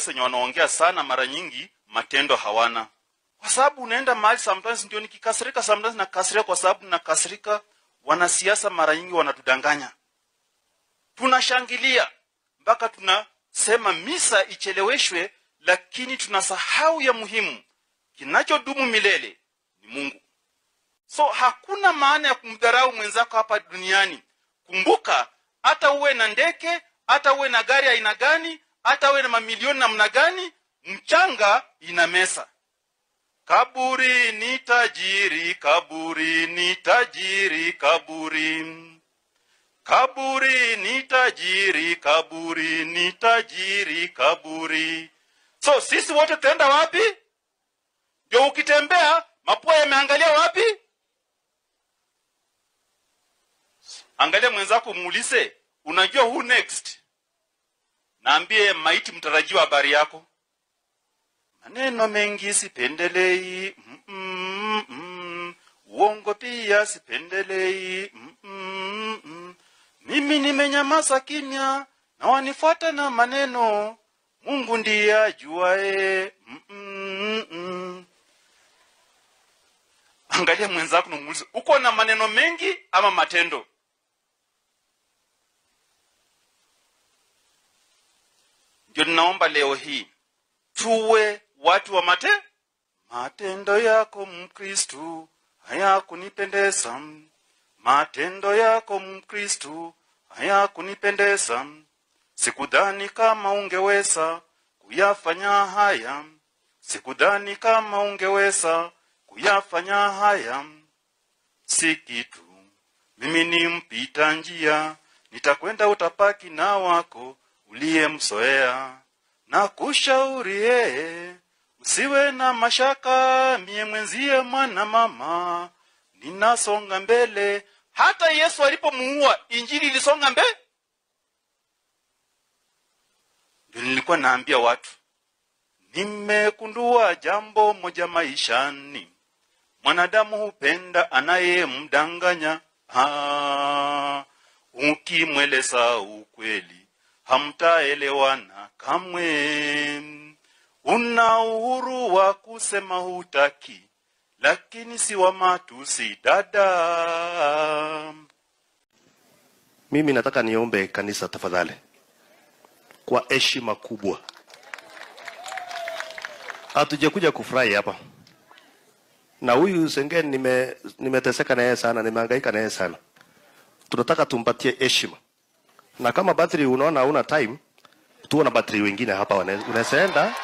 Sasa wanaongea sana, mara nyingi matendo hawana. Kwa sababu unaenda mahali sometimes ndio nikikasirika, sometimes nakasirika kwa sababu nakasirika. Wanasiasa mara nyingi wanatudanganya. Tunashangilia mpaka tunasema misa icheleweshwe, lakini tunasahau ya muhimu. Kinachodumu milele ni Mungu. So hakuna maana ya kumdharau mwenzako hapa duniani. Kumbuka, hata uwe na ndege, hata uwe na gari aina gani, hata uwe na mamilioni namna gani, mchanga inamesa. Kaburi ni tajiri, kaburi ni tajiri, kaburi. Kaburi ni tajiri, kaburi ni tajiri, kaburi. So sisi wote tutaenda wapi? Ndio ukitembea mapua yameangalia wapi? Angalia mwenzako muulize, unajua who next? Naambie maiti mtarajiwa habari yako. Maneno mengi sipendelei, uongo pia sipendelei, mimi nimenyamaza kimya na wanifuata na maneno, Mungu ndiye ajuae. Angalia mwenzako na muulize, uko na maneno mengi ama matendo? Ndio naomba leo hii tuwe watu wa matendo yako Mkristo hayakunipendeza, matendo yako Mkristo hayakunipendeza. Sikudhani kama ungeweza kuyafanya haya, sikudhani kama ungeweza kuyafanya haya. Si kitu, mimi ni mpita njia, nitakwenda utapaki na wako uliyemzoea. Na kushauri usiwe na mashaka, mie mwenzie mwana mama, ninasonga mbele. Hata Yesu alipomuua, injili ilisonga mbele. Ndio nilikuwa naambia watu, nimekundua jambo moja maishani, mwanadamu hupenda anayemdanganya. Ukimweleza ukweli hamtaelewana kamwe. Una uhuru wa kusema hutaki, lakini si wa matusi dada. Mimi nataka niombe kanisa tafadhali, kwa heshima kubwa. Hatujakuja kufurahi hapa. Na huyu Sengeni nimeteseka na yeye sana, nimehangaika na yeye sana. Tunataka tumpatie heshima. Na kama battery unaona una time, tuona battery wengine hapa unaweza enda,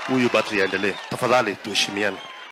huyu battery aendelee. Tafadhali tuheshimiane.